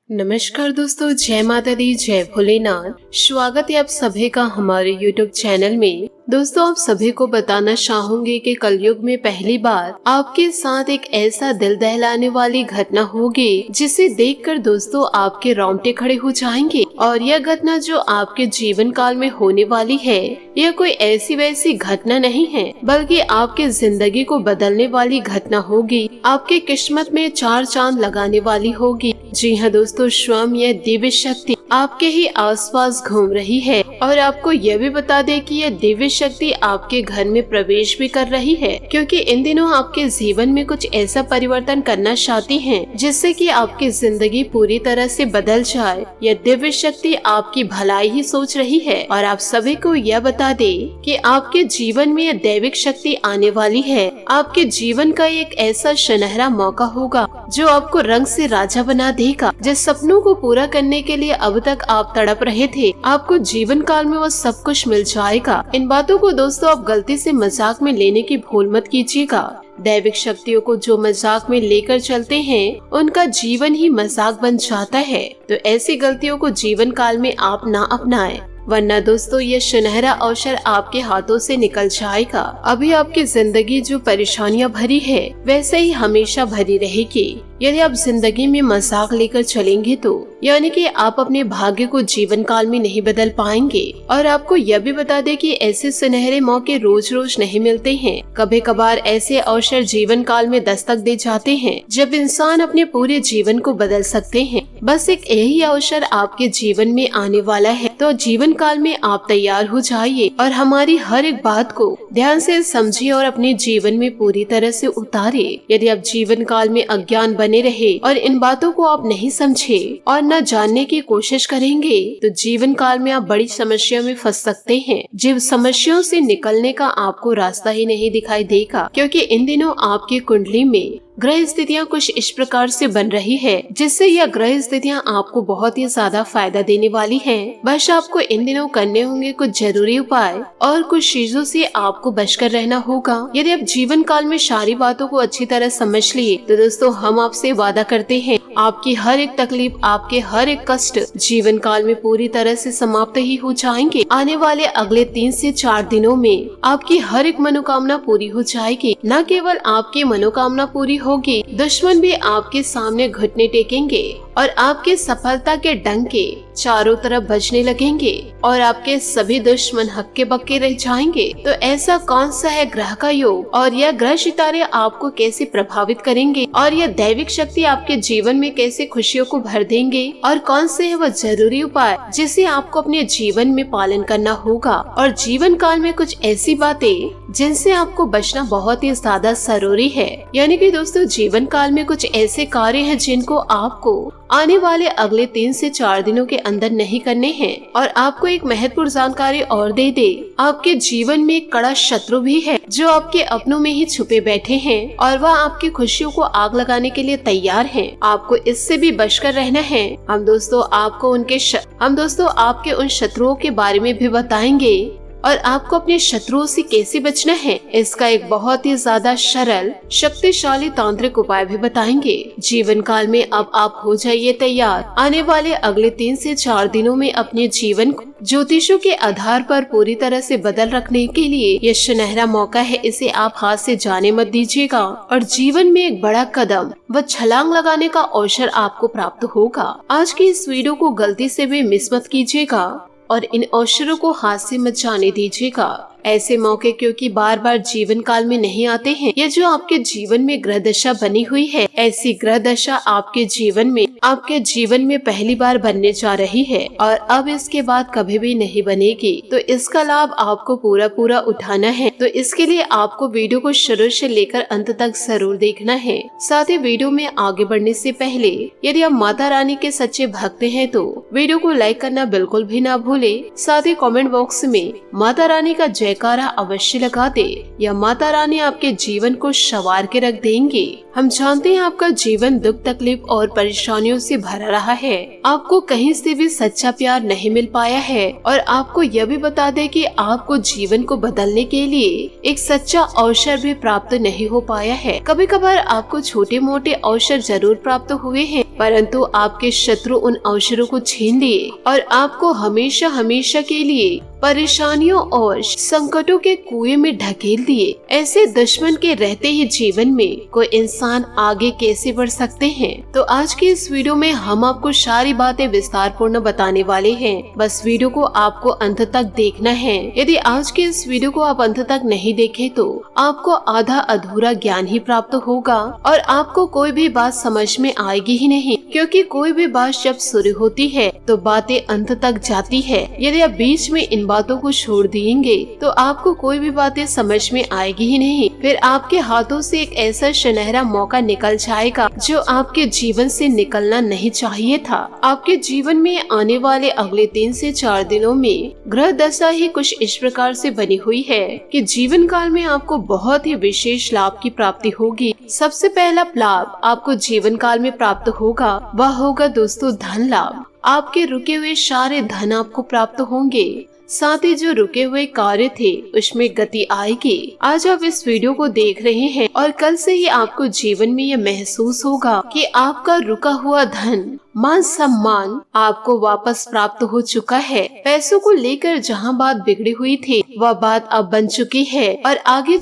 नमस्कार दोस्तों, जय माता दी, जय भोलेनाथ। स्वागत है आप सभी का हमारे YouTube चैनल में। दोस्तों, आप सभी को बताना चाहूंगी कि कलयुग में पहली बार आपके साथ एक ऐसा दिल दहलाने वाली घटना होगी जिसे देखकर दोस्तों आपके रोंगटे खड़े हो जाएंगे। और यह घटना जो आपके जीवन काल में होने वाली है, यह कोई ऐसी वैसी घटना नहीं है, बल्कि आपके जिंदगी को बदलने वाली घटना होगी। आपके किस्मत में चार चांद लगाने वाली होगी। जी हाँ दोस्तों, स्वयं यह दिव्य शक्ति आपके ही आसपास घूम रही है। और आपको यह भी बता दें कि यह दिव्य शक्ति आपके घर में प्रवेश भी कर रही है, क्योंकि इन दिनों आपके जीवन में कुछ ऐसा परिवर्तन करना चाहती हैं जिससे कि आपकी जिंदगी पूरी तरह से बदल जाए। यह दिव्य शक्ति आपकी भलाई ही सोच रही है। और आप सभी को यह बता दे कि आपके जीवन में यह दैविक शक्ति आने वाली है। आपके जीवन का एक ऐसा सुनहरा मौका होगा जो आपको रंग से राजा बना देगा। जिस सपनों को पूरा करने के लिए अब तक आप तड़प रहे थे, आपको जीवन काल में वो सब कुछ मिल जाएगा। इन बातों को दोस्तों आप गलती से मजाक में लेने की भूल मत कीजिएगा। दैविक शक्तियों को जो मजाक में लेकर चलते हैं, उनका जीवन ही मजाक बन जाता है। तो ऐसी गलतियों को जीवन काल में आप ना अपनाएं, वरना दोस्तों ये सुनहरा अवसर आपके हाथों से निकल जाएगा। अभी आपकी जिंदगी जो परेशानियां भरी है, वैसे ही हमेशा भरी रहेगी। यदि आप जिंदगी में मजाक लेकर चलेंगे तो यानी कि आप अपने भाग्य को जीवन काल में नहीं बदल पाएंगे। और आपको यह भी बता दें कि ऐसे सुनहरे मौके रोज रोज नहीं मिलते हैं। कभी कभार ऐसे अवसर जीवन काल में दस्तक दे जाते हैं जब इंसान अपने पूरे जीवन को बदल सकते हैं। बस एक यही अवसर आपके जीवन में आने वाला है, तो जीवन काल में आप तैयार हो जाइए और हमारी हर एक बात को ध्यान से समझिए और अपने जीवन में पूरी तरह से उतारे। यदि आप जीवन काल में अज्ञान बने रहे और इन बातों को आप नहीं समझे और न जानने की कोशिश करेंगे, तो जीवन काल में आप बड़ी समस्या में फंस सकते हैं। जिन समस्याओं से निकलने का आपको रास्ता ही नहीं दिखाई देगा, क्योंकि इन दिनों आपकी कुंडली में ग्रह स्थितियाँ कुछ इस प्रकार से बन रही है जिससे यह ग्रह स्थितियाँ आपको बहुत ही ज्यादा फायदा देने वाली हैं। बस आपको इन दिनों करने होंगे कुछ जरूरी उपाय और कुछ चीजों से आपको बचकर रहना होगा। यदि आप जीवन काल में सारी बातों को अच्छी तरह समझ लिए, तो दोस्तों हम आपसे वादा करते हैं आपकी हर एक तकलीफ, आपके हर एक कष्ट जीवन काल में पूरी तरह से समाप्त ही हो जाएंगे। आने वाले अगले 3 से 4 दिनों में आपकी हर एक मनोकामना पूरी हो जाएगी। न केवल आपकी मनोकामना पूरी होगी, दुश्मन भी आपके सामने घुटने टेकेंगे और आपके सफलता के डंके चारों तरफ बजने लगेंगे और आपके सभी दुश्मन हक्के बक्के रह जाएंगे। तो ऐसा कौन सा है ग्रह का योग, और यह ग्रह सितारे आपको कैसे प्रभावित करेंगे, और यह दैविक शक्ति आपके जीवन में कैसे खुशियों को भर देंगे, और कौन से है वह जरूरी उपाय जिसे आपको अपने जीवन में पालन करना होगा। और जीवन काल में कुछ ऐसी बातें जिनसे आपको बचना बहुत ही ज्यादा जरूरी है। यानी कि दोस्तों जीवन काल में कुछ ऐसे कार्य हैं जिनको आपको आने वाले अगले 3 से 4 दिनों के अंदर नहीं करने हैं। और आपको एक महत्वपूर्ण जानकारी और दे दे, आपके जीवन में एक कड़ा शत्रु भी है जो आपके अपनों में ही छुपे बैठे हैं और वह आपकी खुशियों को आग लगाने के लिए तैयार हैं। आपको इससे भी बचकर रहना है। हम दोस्तों आपके उन शत्रुओं के बारे में भी बताएंगे और आपको अपने शत्रुओं से कैसे बचना है, इसका एक बहुत ही ज्यादा सरल शक्तिशाली तांत्रिक उपाय भी बताएंगे। जीवन काल में अब आप हो जाइए तैयार। आने वाले अगले 3 से 4 दिनों में अपने जीवन को ज्योतिषों के आधार पर पूरी तरह से बदल रखने के लिए यह सुनहरा मौका है, इसे आप हाथ से जाने मत दीजिएगा और जीवन में एक बड़ा कदम व छलांग लगाने का अवसर आपको प्राप्त होगा। आज की इस वीडियो को गलती से भी मिस मत कीजिएगा और इन अवसरों को हाथ से मत जाने दीजिएगा। ऐसे मौके क्योंकि बार बार जीवन काल में नहीं आते हैं। ये जो आपके जीवन में ग्रह दशा बनी हुई है, ऐसी ग्रह दशा आपके जीवन में पहली बार बनने जा रही है और अब इसके बाद कभी भी नहीं बनेगी। तो इसका लाभ आपको पूरा उठाना है। तो इसके लिए आपको वीडियो को शुरू से लेकर अंत तक जरूर देखना है। साथ ही वीडियो में आगे बढ़ने से पहले यदि आप माता रानी के सच्चे भक्त हैं तो वीडियो को लाइक करना बिल्कुल भी ना भूले। साथ ही कमेंट बॉक्स में माता रानी का जय जयकारा अवश्य लगा दे, या माता रानी आपके जीवन को संवार के रख देंगे। हम जानते हैं आपका जीवन दुख तकलीफ और परेशानियों से भरा रहा है। आपको कहीं से भी सच्चा प्यार नहीं मिल पाया है, और आपको यह भी बता दे कि आपको जीवन को बदलने के लिए एक सच्चा अवसर भी प्राप्त नहीं हो पाया है। कभी कभार आपको छोटे मोटे अवसर जरूर प्राप्त हुए हैं, परंतु आपके शत्रु उन अवसरों को छीन लिए और आपको हमेशा हमेशा के लिए परेशानियों और संकटों के कुएं में ढकेल दिए। ऐसे दुश्मन के रहते ही जीवन में कोई इंसान आगे कैसे बढ़ सकते हैं? तो आज की इस वीडियो में हम आपको सारी बातें विस्तार पूर्ण बताने वाले हैं। बस वीडियो को आपको अंत तक देखना है। यदि आज के इस वीडियो को आप अंत तक नहीं देखे तो आपको आधा अधूरा ज्ञान ही प्राप्त होगा और आपको कोई भी बात समझ में आएगी ही नहीं, क्योंकि कोई भी बात जब शुरू होती है तो बातें अंत तक जाती है। यदि आप बीच में इन बातों को छोड़ देंगे तो आपको कोई भी बातें समझ में आएगी ही नहीं। फिर आपके हाथों से एक ऐसा सुनहरा मौका निकल जाएगा जो आपके जीवन से निकलना नहीं चाहिए था। आपके जीवन में आने वाले अगले 3 से 4 दिनों में ग्रह दशा ही कुछ इस प्रकार से बनी हुई है कि जीवन काल में आपको बहुत ही विशेष लाभ की प्राप्ति होगी। सबसे पहला लाभ आपको जीवन काल में प्राप्त होगा, वह होगा दोस्तों धन लाभ। आपके रुके हुए सारे धन आपको प्राप्त होंगे, साथ ही जो रुके हुए कार्य थे उसमें गति आएगी। आज आप इस वीडियो को देख रहे हैं और कल से ही आपको जीवन में यह महसूस होगा कि आपका रुका हुआ धन मान सम्मान आपको वापस प्राप्त हो चुका है। पैसों को लेकर जहां बात बिगड़ी हुई थी वह बात अब बन चुकी है, और आगे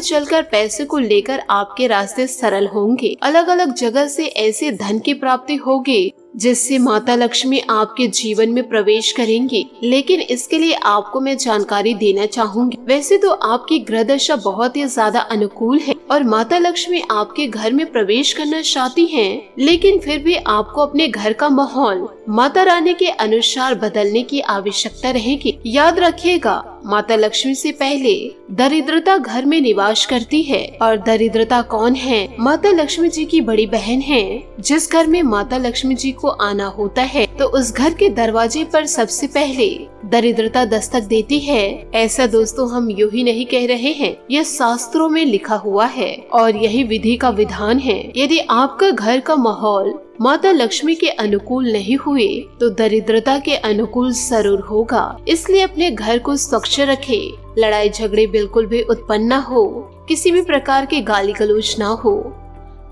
चलकर पैसे को लेकर आपके रास्ते सरल होंगे। अलग अलग जगह से ऐसे धन की प्राप्ति होगी जिससे माता लक्ष्मी आपके जीवन में प्रवेश करेंगी। लेकिन इसके लिए आपको मैं जानकारी देना चाहूंगी। वैसे तो आपकी ग्रह दशा बहुत ही ज्यादा अनुकूल है और माता लक्ष्मी आपके घर में प्रवेश करना चाहती हैं, लेकिन फिर भी आपको अपने घर का माहौल माता रानी के अनुसार बदलने की आवश्यकता रहेगी। याद रखिएगा, माता लक्ष्मी से पहले दरिद्रता घर में निवास करती है। और दरिद्रता कौन है? माता लक्ष्मी जी की बड़ी बहन है। जिस घर में माता लक्ष्मी जी को आना होता है तो उस घर के दरवाजे पर सबसे पहले दरिद्रता दस्तक देती है। ऐसा दोस्तों हम यूं ही नहीं कह रहे हैं, यह शास्त्रों में लिखा हुआ है और यही विधि का विधान है। यदि आपका घर का माहौल माता लक्ष्मी के अनुकूल नहीं हुए तो दरिद्रता के अनुकूल जरूर होगा। इसलिए अपने घर को स्वच्छ रखे, लड़ाई झगड़े बिल्कुल भी उत्पन्न न हो, किसी भी प्रकार के गाली गलौज न हो,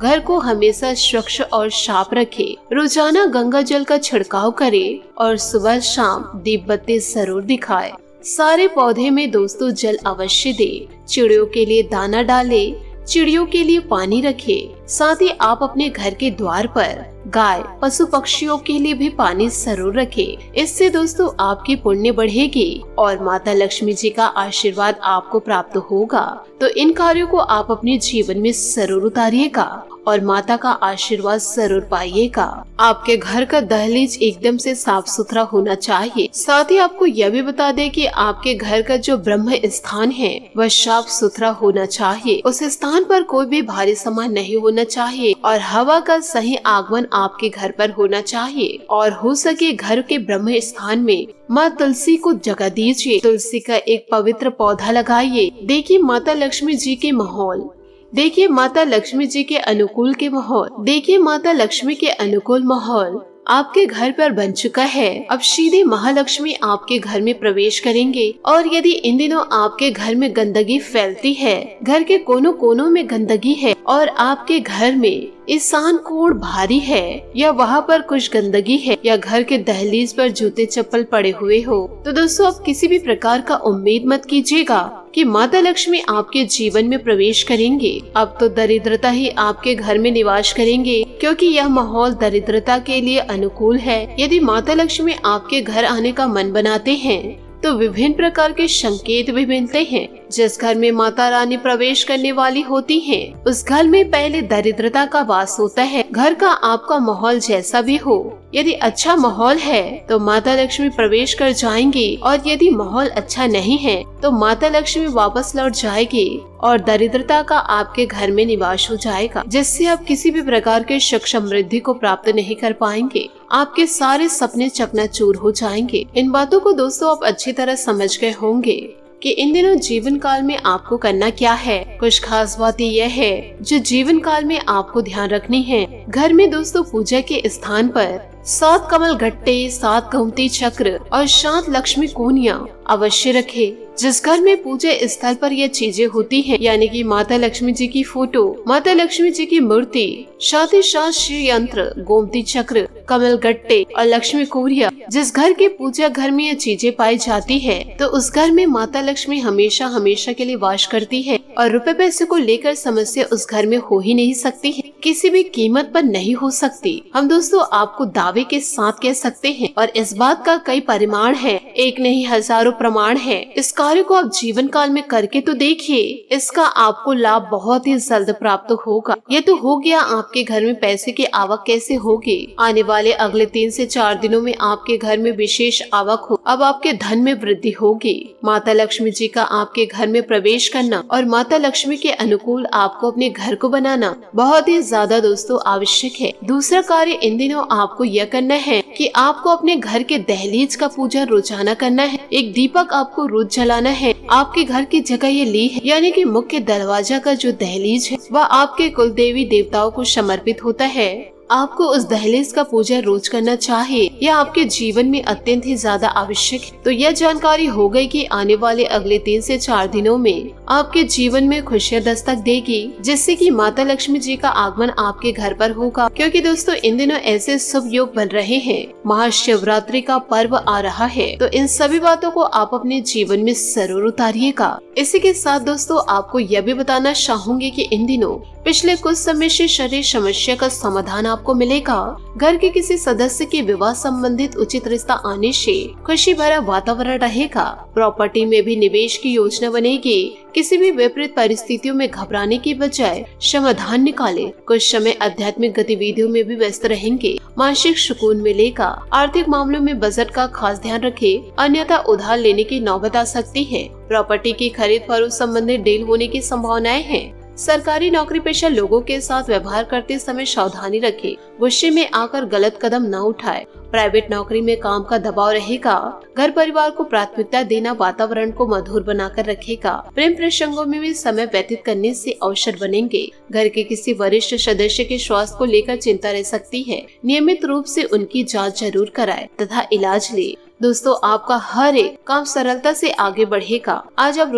घर को हमेशा स्वच्छ और साफ रखे, रोजाना गंगा जल का छिड़काव करे और सुबह शाम दीप बत्ती जरूर दिखाए। सारे पौधे में दोस्तों जल अवश्य दे, चिड़ियों के लिए दाना डाले, चिड़ियों के लिए पानी रखे। साथ ही आप अपने घर के द्वार पर गाय पशु पक्षियों के लिए भी पानी जरूर रखें। इससे दोस्तों आपकी पुण्य बढ़ेगी और माता लक्ष्मी जी का आशीर्वाद आपको प्राप्त होगा। तो इन कार्यों को आप अपने जीवन में जरूर उतारिएगा और माता का आशीर्वाद जरूर पाइएगा। आपके घर का दहलीज एकदम से साफ सुथरा होना चाहिए। साथ ही आपको यह भी बता दें कि आपके घर का जो ब्रह्म स्थान है वह साफ सुथरा होना चाहिए। उस स्थान पर कोई भी भारी सामान नहीं होना चाहिए और हवा का सही आगमन आपके घर पर होना चाहिए। और हो सके घर के ब्रह्म स्थान में माँ तुलसी को जगह दीजिए। तुलसी का एक पवित्र पौधा लगाइए। देखिए माता लक्ष्मी जी के माहौल, देखिए माता लक्ष्मी जी के अनुकूल के माहौल, देखिए माता लक्ष्मी के अनुकूल माहौल आपके घर पर बन चुका है। अब सीधे महालक्ष्मी आपके घर में प्रवेश करेंगे। और यदि इन दिनों आपके घर में गंदगी फैलती है, घर के कोनों कोनों में गंदगी है और आपके घर में ईशान कोण भारी है या वहाँ पर कुछ गंदगी है या घर के दहलीज पर जूते चप्पल पड़े हुए हो, तो दोस्तों आप किसी भी प्रकार का उम्मीद मत कीजिएगा कि माता लक्ष्मी आपके जीवन में प्रवेश करेंगे। अब तो दरिद्रता ही आपके घर में निवास करेंगे, क्योंकि यह माहौल दरिद्रता के लिए अनुकूल है। यदि माता लक्ष्मी आपके घर आने का मन बनाते हैं तो विभिन्न प्रकार के संकेत भी मिलते हैं। जिस घर में माता रानी प्रवेश करने वाली होती हैं, उस घर में पहले दरिद्रता का वास होता है। घर का आपका माहौल जैसा भी हो, यदि अच्छा माहौल है तो माता लक्ष्मी प्रवेश कर जाएंगी, और यदि माहौल अच्छा नहीं है तो माता लक्ष्मी वापस लौट जाएगी और दरिद्रता का आपके घर में निवास हो जाएगा, जिससे आप किसी भी प्रकार के सुख समृद्धि को प्राप्त नहीं कर पाएंगे। आपके सारे सपने चकनाचूर हो जाएंगे। इन बातों को दोस्तों आप अच्छी तरह समझ गए होंगे कि इन दिनों जीवन काल में आपको करना क्या है। कुछ खास बातें यह है जो जीवन काल में आपको ध्यान रखनी है। घर में दोस्तों पूजा के स्थान पर 7 कमल गट्टे, 7 गोमती चक्र और 7 लक्ष्मी कोनिया अवश्य रखे। जिस घर में पूजा स्थल पर यह चीजें होती हैं, यानी कि माता लक्ष्मी जी की फोटो, माता लक्ष्मी जी की मूर्ति, साथ ही साथ श्री यंत्र, गोमती चक्र, कमल गट्टे और लक्ष्मी कोरिया, जिस घर के पूजा घर में ये चीजें पाई जाती है तो उस घर में माता लक्ष्मी हमेशा हमेशा के लिए वास करती है और रुपए पैसे को लेकर समस्या उस घर में हो ही नहीं सकती है, किसी भी कीमत पर नहीं हो सकती। हम दोस्तों आपको दावे के साथ कह सकते हैं और इस बात का कई परिमाण है, एक नहीं हजारों प्रमाण है। इस कार्य को आप जीवन काल में करके तो देखिए, इसका आपको लाभ बहुत ही जल्द प्राप्त होगा। ये तो हो गया आपके घर में पैसे की आवक कैसे होगी। आने वाले अगले 3 से 4 दिनों में आपके घर में विशेष आवक हो। अब आपके धन में वृद्धि होगी। माता लक्ष्मी जी का आपके घर में प्रवेश करना और माता लक्ष्मी के अनुकूल आपको अपने घर को बनाना बहुत ही ज्यादा दोस्तों आवश्यक है। दूसरा कार्य इन दिनों आपको यह करना है कि आपको अपने घर के दहलीज का पूजा रोजाना करना है। एक दीपक आपको रोज जलाना है। आपके घर की जगह ये ली है, यानी कि मुख्य दरवाजा का जो दहलीज है वह आपके कुल देवी देवताओं को समर्पित होता है। आपको उस दहलीज का पूजा रोज करना चाहिए। यह आपके जीवन में अत्यंत ही ज्यादा आवश्यक है। तो यह जानकारी हो गई कि आने वाले अगले 3 से 4 दिनों में आपके जीवन में खुशियां दस्तक देगी, जिससे कि माता लक्ष्मी जी का आगमन आपके घर पर होगा। क्योंकि दोस्तों इन दिनों ऐसे शुभ योग बन रहे हैं, महाशिवरात्रि का पर्व आ रहा है, तो इन सभी बातों को आप अपने जीवन में जरूर उतारिएगा। इसी के साथ दोस्तों आपको यह भी बताना चाहूंगी कि इन दिनों पिछले कुछ समय से शरीर समस्या का समाधान आपको मिलेगा। घर के किसी सदस्य के विवाह संबंधित उचित रिश्ता आने से खुशी भरा वातावरण रहेगा। प्रॉपर्टी में भी निवेश की योजना बनेगी। किसी भी विपरीत परिस्थितियों में घबराने की बजाय समाधान निकाले। कुछ समय आध्यात्मिक गतिविधियों में भी व्यस्त रहेंगे। मानसिक सुकून मिलेगा। आर्थिक मामलों में बजट का खास ध्यान रखें, अन्यथा उधार लेने की नौबत आ सकती है। प्रॉपर्टी की खरीद फरोख्त संबंधित डील होने की संभावनाएं हैं। सरकारी नौकरी पेशा लोगों के साथ व्यवहार करते समय सावधानी रखें। गुस्से में आकर गलत कदम न उठाएं। प्राइवेट नौकरी में काम का दबाव रहेगा। घर परिवार को प्राथमिकता देना वातावरण को मधुर बनाकर रखेगा। प्रेम प्रसंगों में भी समय व्यतीत करने से अवसर बनेंगे। घर के किसी वरिष्ठ सदस्य के स्वास्थ्य को लेकर चिंता रह सकती है। नियमित रूप से उनकी जाँच जरूर कराएं तथा इलाज ले। दोस्तों आपका हर एक काम सरलता से आगे बढ़ेगा। आज आप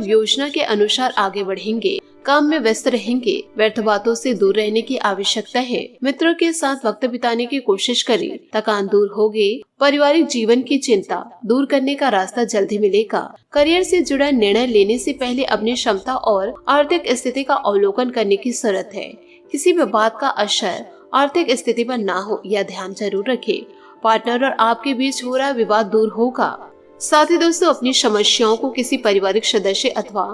योजना के अनुसार आगे बढ़ेंगे। काम में व्यस्त रहेंगे। व्यर्थ बातों से दूर रहने की आवश्यकता है। मित्रों के साथ वक्त बिताने की कोशिश करें। थकान दूर होगी। पारिवारिक जीवन की चिंता दूर करने का रास्ता जल्दी मिलेगा। करियर से जुड़ा निर्णय लेने से पहले अपनी क्षमता और आर्थिक स्थिति का अवलोकन करने की जरूरत है। किसी भी बात का असर आर्थिक स्थिति पर न हो, यह ध्यान जरूर रखें। पार्टनर और आपके बीच हो रहा विवाद दूर होगा। साथ ही दोस्तों अपनी समस्याओं को किसी पारिवारिक सदस्य अथवा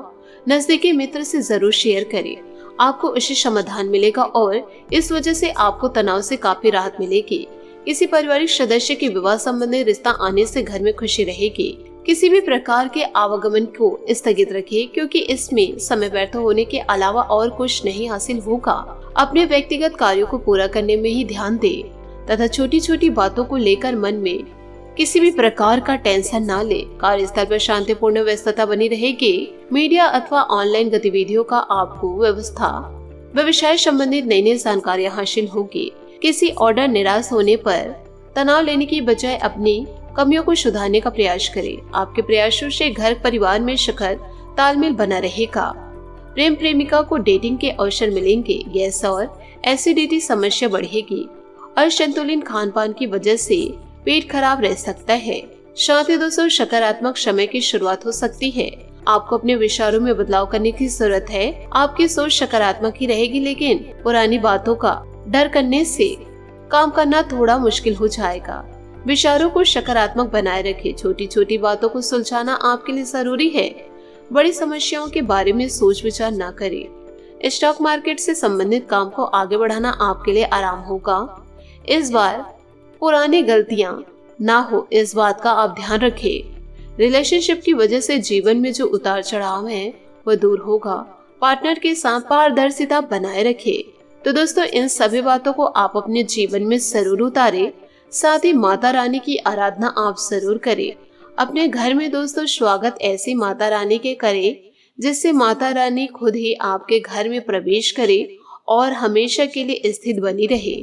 नजदीकी मित्र से जरूर शेयर करें। आपको उससे समाधान मिलेगा और इस वजह से आपको तनाव से काफी राहत मिलेगी। किसी पारिवारिक सदस्य के विवाह संबंधी रिश्ता आने से घर में खुशी रहेगी। किसी भी प्रकार के आवागमन को स्थगित रखें, क्योंकि इसमें समय व्यर्थ होने के अलावा और कुछ नहीं हासिल होगा। अपने व्यक्तिगत कार्यों को पूरा करने में ही ध्यान दें तथा छोटी छोटी बातों को लेकर मन में किसी भी प्रकार का टेंशन ना ले। कार्यस्थल पर शांतिपूर्ण व्यस्तता बनी रहेगी। मीडिया अथवा ऑनलाइन गतिविधियों का आपको व्यवसाय संबंधित नई जानकारियां हासिल होगी। किसी ऑर्डर निराश होने पर तनाव लेने की बजाय अपनी कमियों को सुधारने का प्रयास करें। आपके प्रयासों से घर परिवार में सुखद तालमेल बना रहेगा। प्रेम प्रेमिका को डेटिंग के अवसर मिलेंगे। गैस और एसिडिटी समस्या बढ़ेगी। असंतुलित खान पान की वजह से पेट खराब रह सकता है। साथ ही दोस्तों सकारात्मक समय की शुरुआत हो सकती है। आपको अपने विचारों में बदलाव करने की जरूरत है। आपकी सोच सकारात्मक ही रहेगी, लेकिन पुरानी बातों का डर करने से काम करना थोड़ा मुश्किल हो जाएगा। विचारों को सकारात्मक बनाए रखें। छोटी छोटी बातों को सुलझाना आपके लिए जरूरी है। बड़ी समस्याओं के बारे में सोच विचार न करें। स्टॉक मार्केट से संबंधित काम को आगे बढ़ाना आपके लिए आराम होगा। इस बार पुरानी गलतियां ना हो, इस बात का आप ध्यान रखें। रिलेशनशिप की वजह से जीवन में जो उतार चढ़ाव है वह दूर होगा। पार्टनर के साथ पारदर्शिता बनाए रखें। तो दोस्तों, इन सभी बातों को आप अपने जीवन में जरूर उतारें। साथ ही माता रानी की आराधना आप जरूर करें। अपने घर में दोस्तों स्वागत ऐसी माता रानी के करें जिससे माता रानी खुद ही आपके घर में प्रवेश करे और हमेशा के लिए स्थित बनी रहे।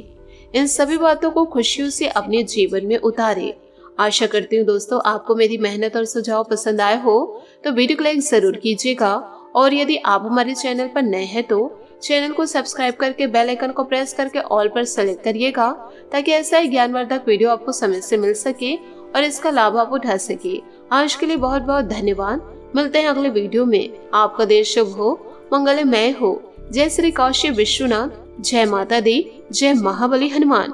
इन सभी बातों को खुशियों से अपने जीवन में उतारे। आशा करती हूँ दोस्तों आपको मेरी मेहनत और सुझाव पसंद आए हो तो वीडियो को लाइक जरूर कीजिएगा, और यदि आप हमारे चैनल पर नए हैं तो चैनल को सब्सक्राइब करके बेल आइकन को प्रेस करके ऑल पर सेलेक्ट करिएगा, ताकि ऐसा ही ज्ञानवर्धक वीडियो आपको समय से मिल सके और इसका लाभ आप उठा सके। आज के लिए बहुत बहुत धन्यवाद। मिलते हैं अगले वीडियो में। आपका दिन शुभ हो, मंगलमय हो। जय श्री काशी विश्वनाथ, जय माता दी, जय महाबली हनुमान।